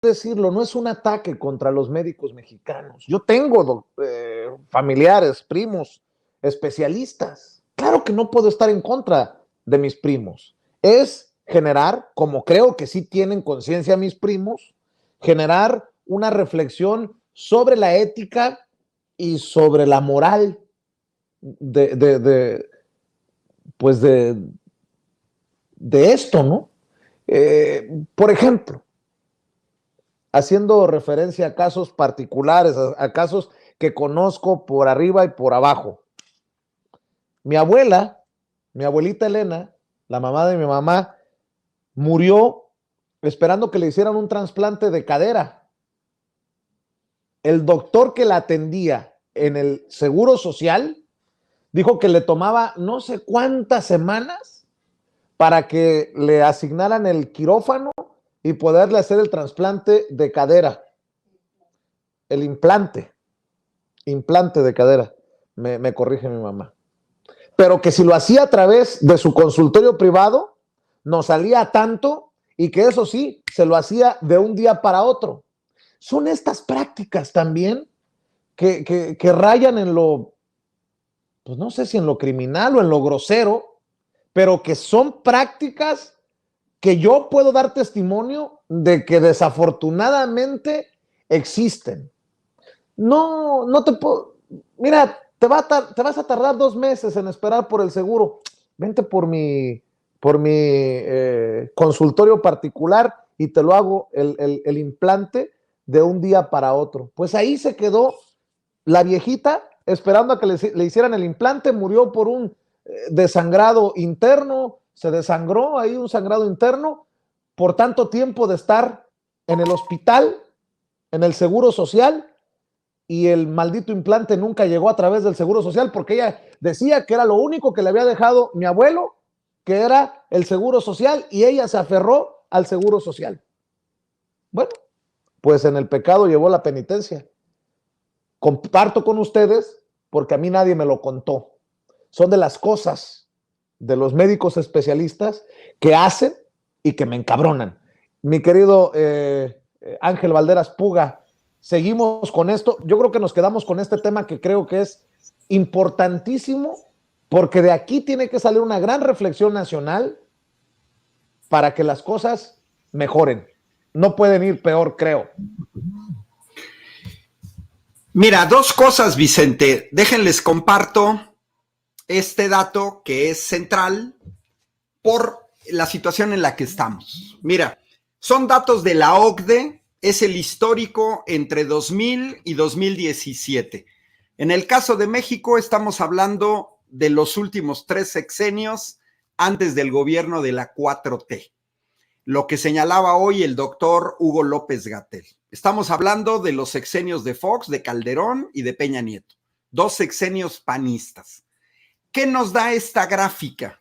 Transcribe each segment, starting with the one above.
decirlo, no es un ataque contra los médicos mexicanos. Yo tengo familiares, primos, especialistas. Claro que no puedo estar en contra de mis primos. Es generar, como creo que sí tienen conciencia mis primos, generar una reflexión sobre la ética y sobre la moral de, de, de pues de esto, ¿no? Por ejemplo, haciendo referencia a casos particulares, a casos que conozco por arriba y por abajo. Mi abuela, mi abuelita Elena, la mamá de mi mamá, murió esperando que le hicieran un trasplante de cadera. El doctor que la atendía en el Seguro Social dijo que le tomaba no sé cuántas semanas para que le asignaran el quirófano y poderle hacer el trasplante de cadera. El implante de cadera, me corrige mi mamá. Pero que si lo hacía a través de su consultorio privado, no salía tanto y que eso sí, se lo hacía de un día para otro. Son estas prácticas también que rayan en lo, pues no sé si en lo criminal o en lo grosero, pero que son prácticas que yo puedo dar testimonio de que desafortunadamente existen. No te puedo, mira, te vas a tardar 2 meses en esperar por el seguro. Vente por mi consultorio particular y te lo hago el implante de un día para otro. Pues ahí se quedó la viejita esperando a que le hicieran el implante, murió por un desangrado interno, se desangró ahí un sangrado interno por tanto tiempo de estar en el hospital, en el seguro social, y el maldito implante nunca llegó a través del seguro social porque ella decía que era lo único que le había dejado mi abuelo, que era el seguro social, y ella se aferró al seguro social. Bueno, pues en el pecado llevó la penitencia. Comparto con ustedes porque a mí nadie me lo contó. Son de las cosas de los médicos especialistas que hacen y que me encabronan. Mi querido Ángel Valderas Puga, seguimos con esto. Yo creo que nos quedamos con este tema que creo que es importantísimo porque de aquí tiene que salir una gran reflexión nacional para que las cosas mejoren. No pueden ir peor, creo. Mira, dos cosas, Vicente. Déjenles comparto este dato que es central por la situación en la que estamos. Mira, son datos de la OCDE, es el histórico entre 2000 y 2017. En el caso de México estamos hablando de los últimos 3 sexenios antes del gobierno de la 4T, lo que señalaba hoy el doctor Hugo López-Gatell. Estamos hablando de los sexenios de Fox, de Calderón y de Peña Nieto, 2 sexenios panistas. ¿Qué nos da esta gráfica?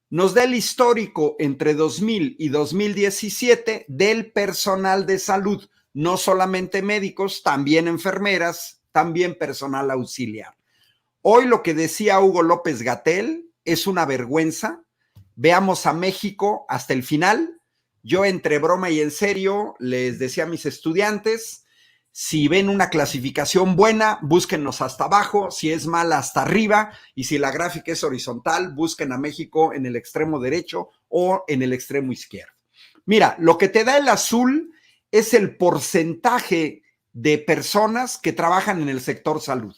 Nos da el histórico entre 2000 y 2017 del personal de salud, no solamente médicos, también enfermeras, también personal auxiliar. Hoy lo que decía Hugo López-Gatell es una vergüenza. Veamos a México hasta el final. Yo entre broma y en serio les decía a mis estudiantes, si ven una clasificación buena, búsquennos hasta abajo, si es mala hasta arriba, y si la gráfica es horizontal, busquen a México en el extremo derecho o en el extremo izquierdo. Mira, lo que te da el azul es el porcentaje de personas que trabajan en el sector salud.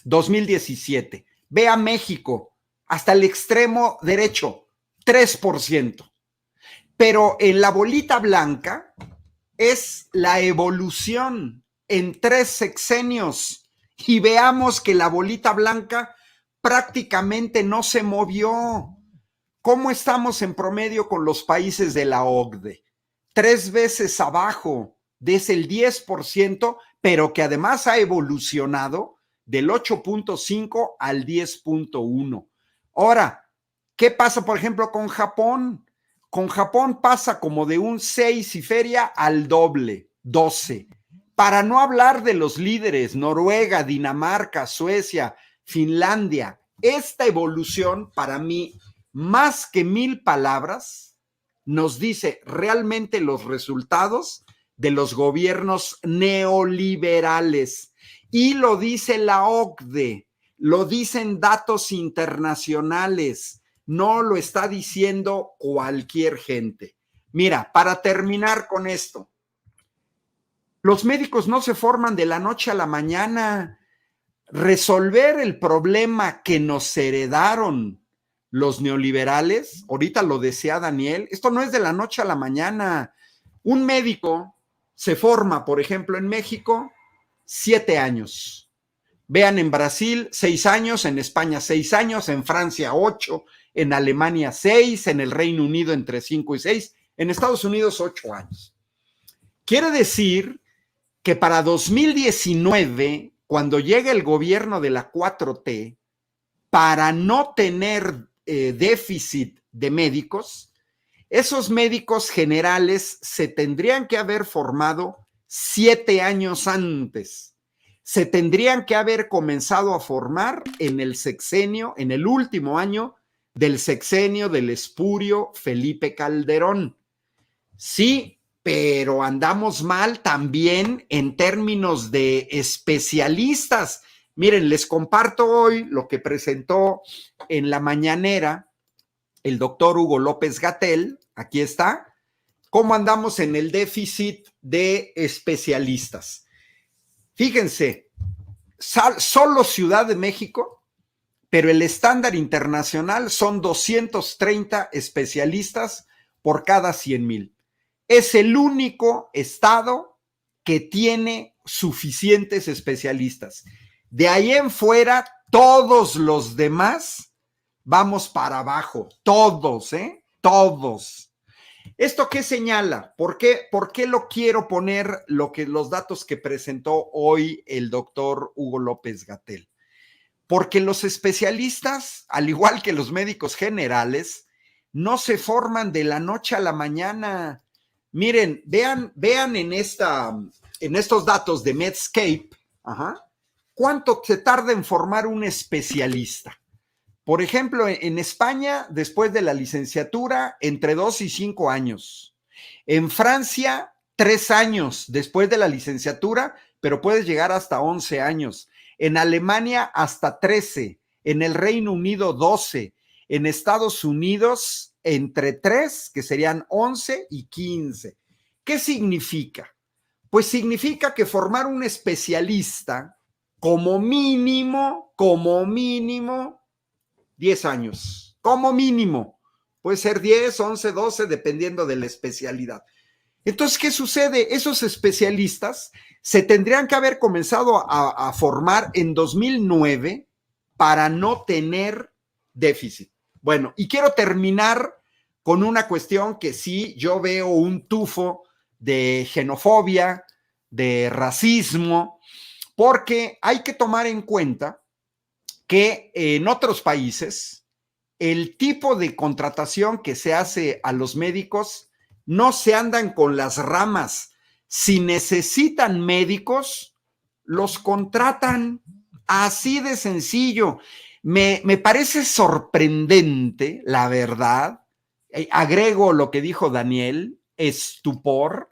2017. Ve a México hasta el extremo derecho, 3%. Pero en la bolita blanca es la evolución en 3 sexenios y veamos que la bolita blanca prácticamente no se movió. ¿Cómo estamos en promedio con los países de la OCDE? 3 veces abajo de ese el 10%, pero que además ha evolucionado del 8.5 al 10.1. Ahora, ¿qué pasa, por ejemplo, con Japón? Con Japón pasa como de un 6 y feria al doble, 12. Para no hablar de los líderes, Noruega, Dinamarca, Suecia, Finlandia. Esta evolución, para mí, más que 1000 palabras, nos dice realmente los resultados de los gobiernos neoliberales. Y lo dice la OCDE, lo dicen datos internacionales, no lo está diciendo cualquier gente. Mira, para terminar con esto, los médicos no se forman de la noche a la mañana. Resolver el problema que nos heredaron los neoliberales, ahorita lo decía Daniel, esto no es de la noche a la mañana. Un médico se forma, por ejemplo, en México, 7 años. Vean, en Brasil, 6 años, en España, 6 años, en Francia, 8, en Alemania, 6, en el Reino Unido, entre 5 y 6, en Estados Unidos, 8 años. Quiere decir que para 2019, cuando llegue el gobierno de la 4T, para no tener déficit de médicos, esos médicos generales se tendrían que haber formado 7 años antes. Se tendrían que haber comenzado a formar en el sexenio, en el último año del sexenio del espurio Felipe Calderón. Sí, pero andamos mal también en términos de especialistas. Miren, les comparto hoy lo que presentó en la mañanera el doctor Hugo López-Gatell. Aquí está. ¿Cómo andamos en el déficit de especialistas? Fíjense, solo Ciudad de México, pero el estándar internacional son 230 especialistas por cada 100,000. Es el único estado que tiene suficientes especialistas. De ahí en fuera, todos los demás vamos para abajo. Todos, Todos. ¿Esto qué señala? ¿Por qué lo quiero poner los datos que presentó hoy el doctor Hugo López-Gatell? Porque los especialistas, al igual que los médicos generales, no se forman de la noche a la mañana. Miren, vean en estos datos de Medscape, ¿cuánto se tarda en formar un especialista? Por ejemplo, en España, después de la licenciatura, entre 2 y 5 años. En Francia, 3 años después de la licenciatura, pero puedes llegar hasta 11 años. En Alemania, hasta 13. En el Reino Unido, 12. En Estados Unidos, entre 3, que serían 11 y 15. ¿Qué significa? Pues significa que formar un especialista, como mínimo, 10 años, como mínimo. Puede ser 10, 11, 12, dependiendo de la especialidad. Entonces, ¿qué sucede? Esos especialistas se tendrían que haber comenzado a formar en 2009 para no tener déficit. Bueno, y quiero terminar con una cuestión que sí, yo veo un tufo de xenofobia, de racismo, porque hay que tomar en cuenta que en otros países el tipo de contratación que se hace a los médicos no se andan con las ramas. Si necesitan médicos, los contratan, así de sencillo. Me parece sorprendente, la verdad, agrego lo que dijo Daniel, estupor,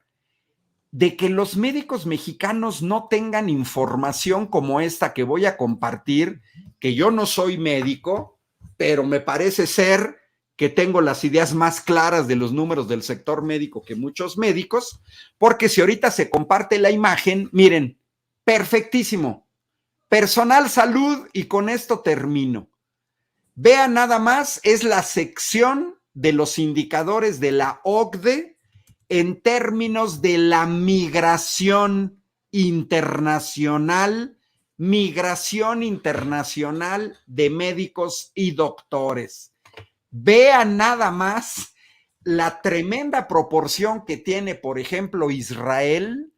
de que los médicos mexicanos no tengan información como esta que voy a compartir, que yo no soy médico, pero me parece ser que tengo las ideas más claras de los números del sector médico que muchos médicos, porque si ahorita se comparte la imagen, miren, perfectísimo, personal salud, y con esto termino. Vean nada más, es la sección de los indicadores de la OCDE en términos de la migración internacional de médicos y doctores. Vean nada más la tremenda proporción que tiene, por ejemplo, Israel,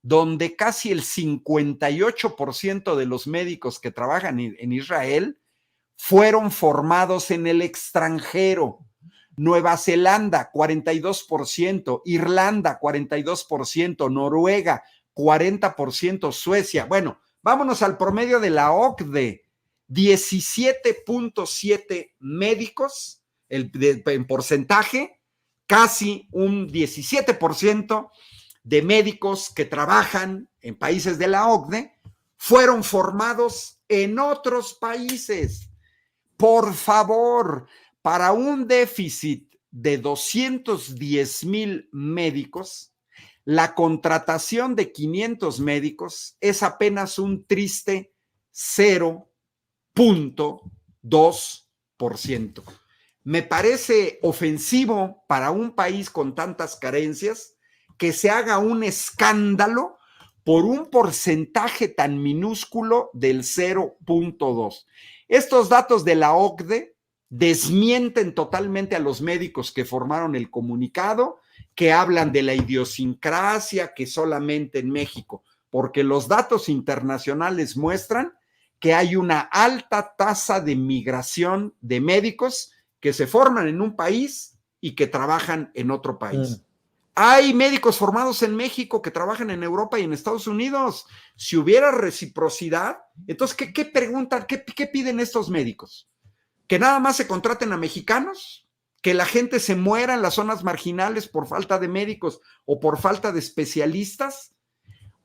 donde casi el 58% de los médicos que trabajan en Israel fueron formados en el extranjero. Nueva Zelanda, 42%, Irlanda, 42%, Noruega, 40%, Suecia. Bueno, vámonos al promedio de la OCDE, 17.7 médicos en porcentaje, casi un 17% de médicos que trabajan en países de la OCDE fueron formados en otros países. Por favor, para un déficit de 210,000 médicos, la contratación de 500 médicos es apenas un triste 0.2%. Me parece ofensivo para un país con tantas carencias que se haga un escándalo por un porcentaje tan minúsculo del 0.2. Estos datos de la OCDE desmienten totalmente a los médicos que formaron el comunicado, que hablan de la idiosincrasia que solamente en México, porque los datos internacionales muestran que hay una alta tasa de migración de médicos que se forman en un país y que trabajan en otro país. Hay médicos formados en México que trabajan en Europa y en Estados Unidos. Si hubiera reciprocidad, entonces, ¿qué preguntan? ¿Qué piden estos médicos? ¿Que nada más se contraten a mexicanos? ¿Que la gente se muera en las zonas marginales por falta de médicos o por falta de especialistas?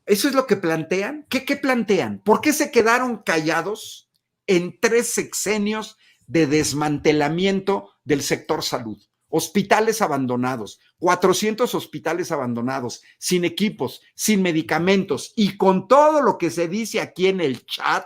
¿Eso es lo que plantean? ¿Qué plantean? ¿Por qué se quedaron callados en 3 sexenios de desmantelamiento del sector salud? Hospitales abandonados, 400 hospitales abandonados, sin equipos, sin medicamentos y con todo lo que se dice aquí en el chat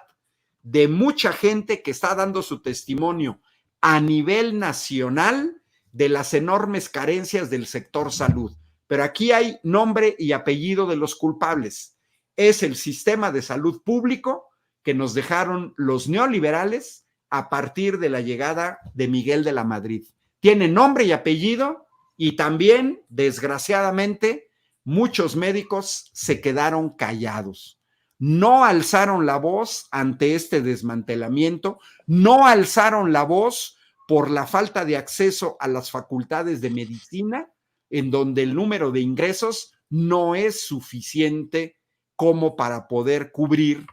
de mucha gente que está dando su testimonio a nivel nacional de las enormes carencias del sector salud. Pero aquí hay nombre y apellido de los culpables. Es el sistema de salud público que nos dejaron los neoliberales a partir de la llegada de Miguel de la Madrid. Tiene nombre y apellido y también, desgraciadamente, muchos médicos se quedaron callados. No alzaron la voz ante este desmantelamiento, no alzaron la voz por la falta de acceso a las facultades de medicina, en donde el número de ingresos no es suficiente como para poder cubrir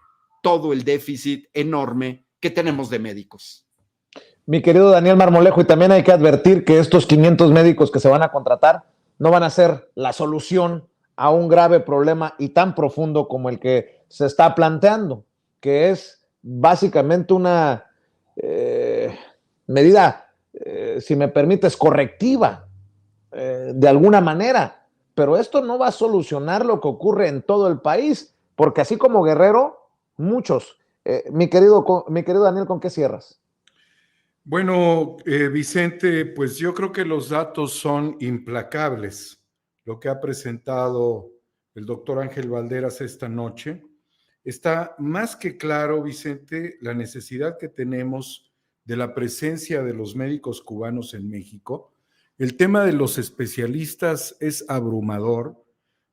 todo el déficit enorme que tenemos de médicos. Mi querido Daniel Marmolejo, y también hay que advertir que estos 500 médicos que se van a contratar no van a ser la solución a un grave problema y tan profundo como el que se está planteando, que es básicamente una medida, si me permites, correctiva, de alguna manera, pero esto no va a solucionar lo que ocurre en todo el país, porque así como Guerrero, muchos. Mi querido Daniel, ¿con qué cierras? Bueno, Vicente, pues yo creo que los datos son implacables. Lo que ha presentado el doctor Ángel Valderas esta noche, está más que claro, Vicente, la necesidad que tenemos de la presencia de los médicos cubanos en México. El tema de los especialistas es abrumador.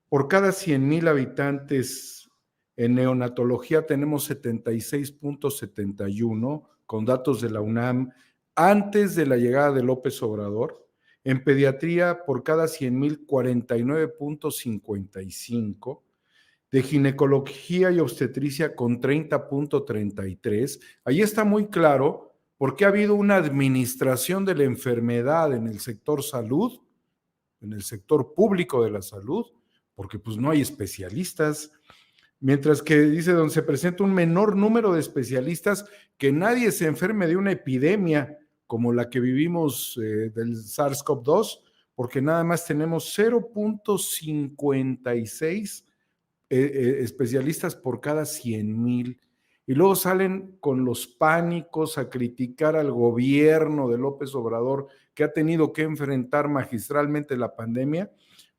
Por cada 100,000 habitantes en neonatología tenemos 76.71 con datos de la UNAM antes de la llegada de López Obrador. En pediatría, por cada 100,000, 49.55. De ginecología y obstetricia con 30.33. Ahí está muy claro por qué ha habido una administración de la enfermedad en el sector salud, en el sector público de la salud, porque pues no hay especialistas. Mientras que dice donde se presenta un menor número de especialistas, que nadie se enferme de una epidemia como la que vivimos del SARS-CoV-2, porque nada más tenemos 0.56 especialistas por cada 100,000. Y luego salen con los pánicos a criticar al gobierno de López Obrador, que ha tenido que enfrentar magistralmente la pandemia,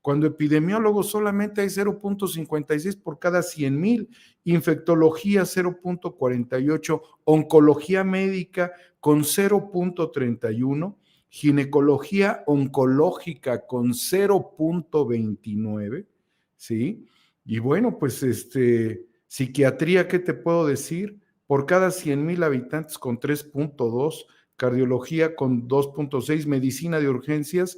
cuando epidemiólogos solamente hay 0.56 por cada 100,000, infectología 0.48, oncología médica con 0.31, ginecología oncológica con 0.29, ¿sí? Y bueno, pues psiquiatría, ¿qué te puedo decir? Por cada 100,000 habitantes con 3.2, cardiología con 2.6, medicina de urgencias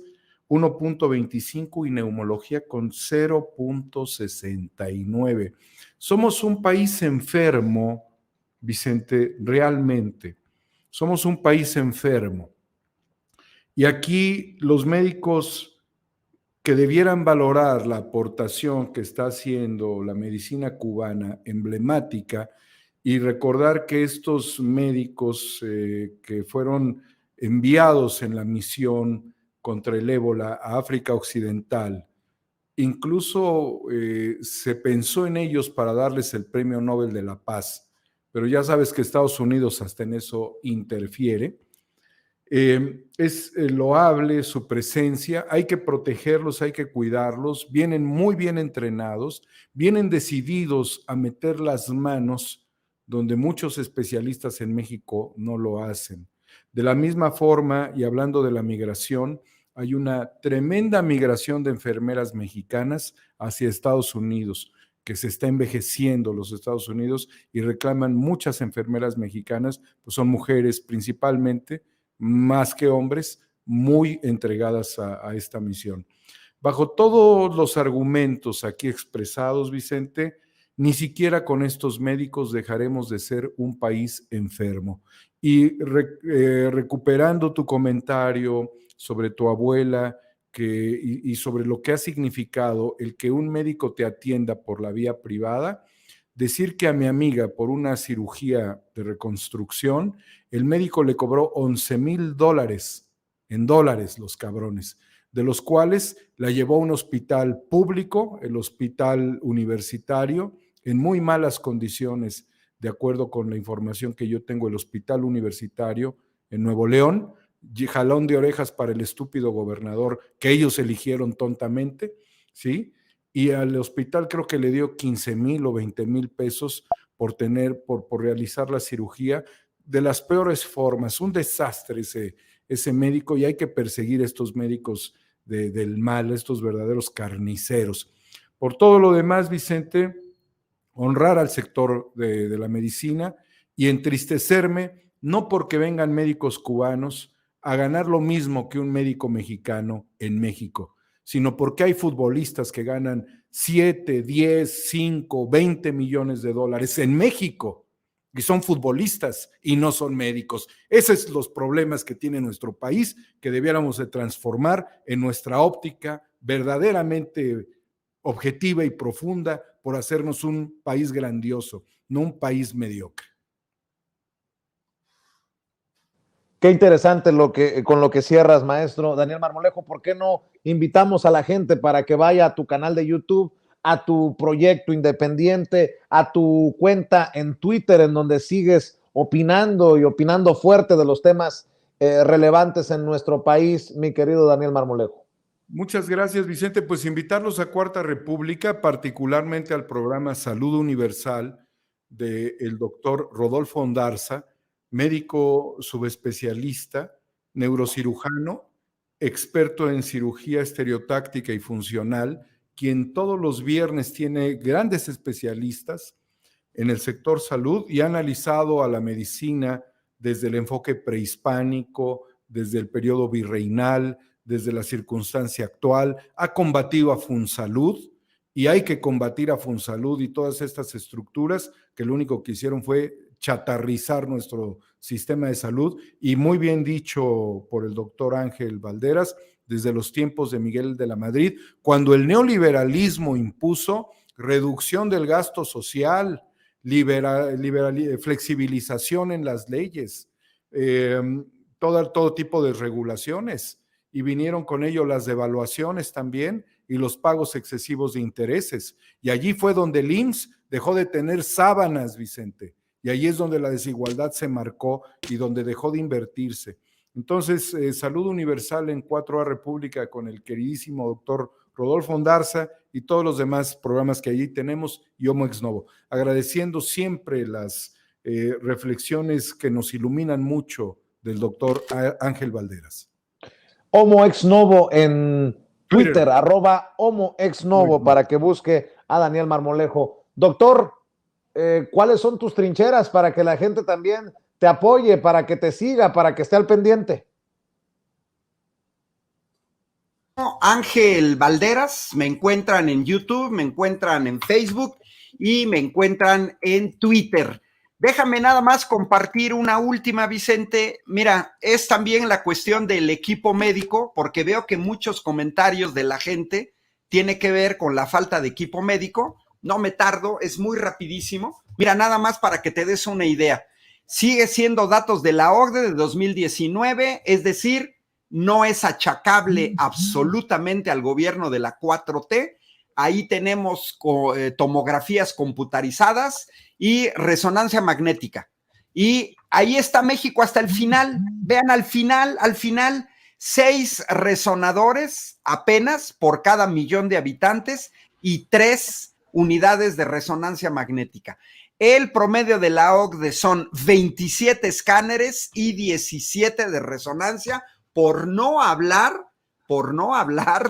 1.25 y neumología con 0.69. Somos un país enfermo, Vicente, realmente. Somos un país enfermo. Y aquí los médicos que debieran valorar la aportación que está haciendo la medicina cubana emblemática y recordar que estos médicos que fueron enviados en la misión contra el ébola a África Occidental, incluso se pensó en ellos para darles el Premio Nobel de la Paz, pero ya sabes que Estados Unidos hasta en eso interfiere. Es loable su presencia, hay que protegerlos, hay que cuidarlos, vienen muy bien entrenados, vienen decididos a meter las manos donde muchos especialistas en México no lo hacen. De la misma forma, y hablando de la migración, hay una tremenda migración de enfermeras mexicanas hacia Estados Unidos, que se está envejeciendo los Estados Unidos y reclaman muchas enfermeras mexicanas, pues son mujeres principalmente, más que hombres, muy entregadas a esta misión. Bajo todos los argumentos aquí expresados, Vicente, ni siquiera con estos médicos dejaremos de ser un país enfermo. Y recuperando tu comentario sobre tu abuela y sobre lo que ha significado el que un médico te atienda por la vía privada, decir que a mi amiga por una cirugía de reconstrucción, el médico le cobró $11,000 en dólares, los cabrones, de los cuales la llevó a un hospital público, el hospital universitario, en muy malas condiciones, de acuerdo con la información que yo tengo, el hospital universitario en Nuevo León, jalón de orejas para el estúpido gobernador que ellos eligieron tontamente, ¿sí? Y al hospital creo que le dio 15,000 o 20,000 pesos por realizar la cirugía de las peores formas. Un desastre ese médico, y hay que perseguir a estos médicos del mal, estos verdaderos carniceros. Por todo lo demás, Vicente, honrar al sector de la medicina y entristecerme, no porque vengan médicos cubanos a ganar lo mismo que un médico mexicano en México, sino porque hay futbolistas que ganan 7, 10, 5, 20 millones de dólares en México y son futbolistas y no son médicos. Esos son los problemas que tiene nuestro país, que debiéramos de transformar en nuestra óptica verdaderamente objetiva y profunda por hacernos un país grandioso, no un país mediocre. Qué interesante con lo que cierras, maestro Daniel Marmolejo. ¿Por qué no invitamos a la gente para que vaya a tu canal de YouTube, a tu proyecto independiente, a tu cuenta en Twitter, en donde sigues opinando y opinando fuerte de los temas relevantes en nuestro país, mi querido Daniel Marmolejo? Muchas gracias, Vicente. Pues invitarlos a Cuarta República, particularmente al programa Salud Universal del doctor Rodolfo Ondarza, médico subespecialista, neurocirujano, experto en cirugía estereotáctica y funcional, quien todos los viernes tiene grandes especialistas en el sector salud y ha analizado a la medicina desde el enfoque prehispánico, desde el periodo virreinal, desde la circunstancia actual, ha combatido a Funsalud y hay que combatir a Funsalud y todas estas estructuras que lo único que hicieron fue chatarrizar nuestro sistema de salud, y muy bien dicho por el doctor Ángel Valderas, desde los tiempos de Miguel de la Madrid, cuando el neoliberalismo impuso reducción del gasto social, flexibilización en las leyes, todo tipo de regulaciones, y vinieron con ello las devaluaciones también y los pagos excesivos de intereses. Y allí fue donde el IMSS dejó de tener sábanas, Vicente, y allí es donde la desigualdad se marcó y donde dejó de invertirse. Entonces, Salud Universal en 4A República con el queridísimo doctor Rodolfo Ondarza y todos los demás programas que allí tenemos, y Homo Ex Novo. Agradeciendo siempre las reflexiones que nos iluminan mucho del doctor Ángel Valderas. Homo Ex Novo en Twitter, @Homo Ex Novo, para que busque a Daniel Marmolejo. Doctor, ¿cuáles son tus trincheras para que la gente también te apoye, para que te siga, para que esté al pendiente? Ángel Valderas, me encuentran en YouTube, me encuentran en Facebook y me encuentran en Twitter. Déjame nada más compartir una última, Vicente. Mira, es también la cuestión del equipo médico, porque veo que muchos comentarios de la gente tiene que ver con la falta de equipo médico. No me tardo, es muy rapidísimo. Mira, nada más para que te des una idea. Sigue siendo datos de la OCDE de 2019, es decir, no es achacable absolutamente al gobierno de la 4T. Ahí tenemos tomografías computarizadas y resonancia magnética. Y ahí está México hasta el final. Vean al final, 6 resonadores apenas por cada 1,000,000 de habitantes y 3 unidades de resonancia magnética. El promedio de la OCDE son 27 escáneres y 17 de resonancia, por no hablar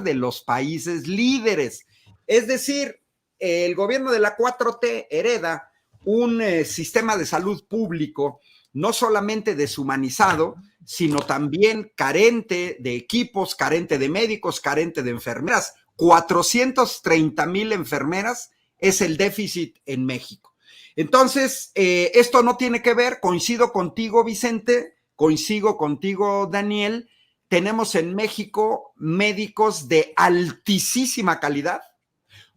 de los países líderes. Es decir, el gobierno de la 4T hereda un sistema de salud público no solamente deshumanizado, sino también carente de equipos, carente de médicos, carente de enfermeras. 430,000 enfermeras es el déficit en México. Entonces, esto no tiene que ver, coincido contigo, Vicente, coincido contigo, Daniel, tenemos en México médicos de altísima calidad,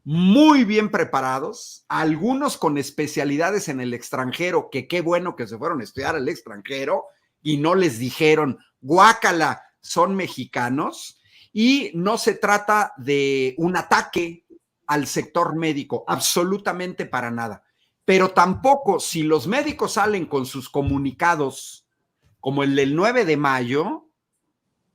muy bien preparados, algunos con especialidades en el extranjero, que qué bueno que se fueron a estudiar al extranjero y no les dijeron, guácala, son mexicanos, y no se trata de un ataque al sector médico, absolutamente para nada. Pero tampoco, si los médicos salen con sus comunicados, como el del 9 de mayo,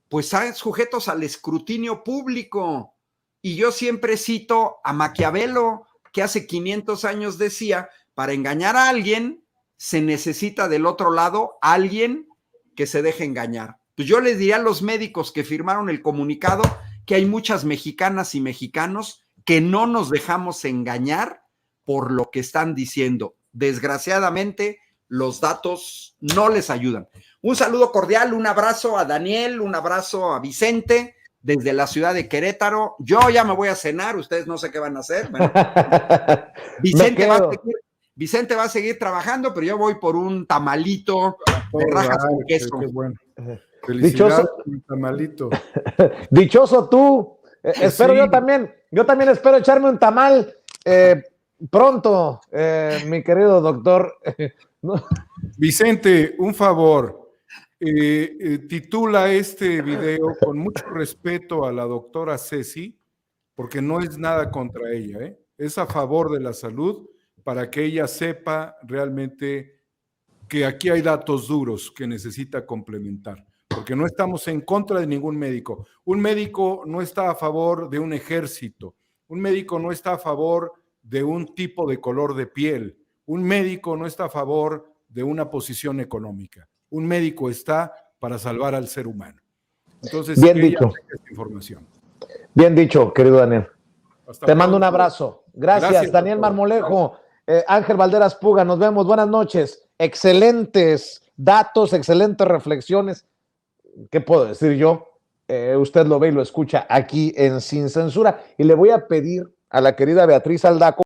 pues están sujetos al escrutinio público. Y yo siempre cito a Maquiavelo, que hace 500 años decía, para engañar a alguien, se necesita del otro lado alguien que se deje engañar. Pues yo les diría a los médicos que firmaron el comunicado que hay muchas mexicanas y mexicanos que no nos dejamos engañar por lo que están diciendo. Desgraciadamente, los datos no les ayudan. Un saludo cordial, un abrazo a Daniel, un abrazo a Vicente, desde la ciudad de Querétaro. Yo ya me voy a cenar, ustedes no sé qué van a hacer. Bueno, Vicente va a seguir trabajando, pero yo voy por un tamalito de rajas con queso. Qué bueno. Felicidades, un tamalito. Dichoso tú. Espero sí. Yo también espero echarme un tamal pronto, mi querido doctor. Vicente, un favor. Titula este video con mucho respeto a la doctora Ceci, porque no es nada contra ella, es a favor de la salud, para que ella sepa realmente que aquí hay datos duros que necesita complementar, porque no estamos en contra de ningún médico. Un médico no está a favor de un ejército, un médico no está a favor de un tipo de color de piel, un médico no está a favor de una posición económica. Un médico está para salvar al ser humano. Entonces, bien dicho. Esta información. Bien dicho, querido Daniel. Te mando un abrazo. Gracias Daniel doctor. Marmolejo, Ángel Valderas Puga, nos vemos. Buenas noches. Excelentes datos, excelentes reflexiones. ¿Qué puedo decir yo? Usted lo ve y lo escucha aquí en Sin Censura. Y le voy a pedir a la querida Beatriz Aldaco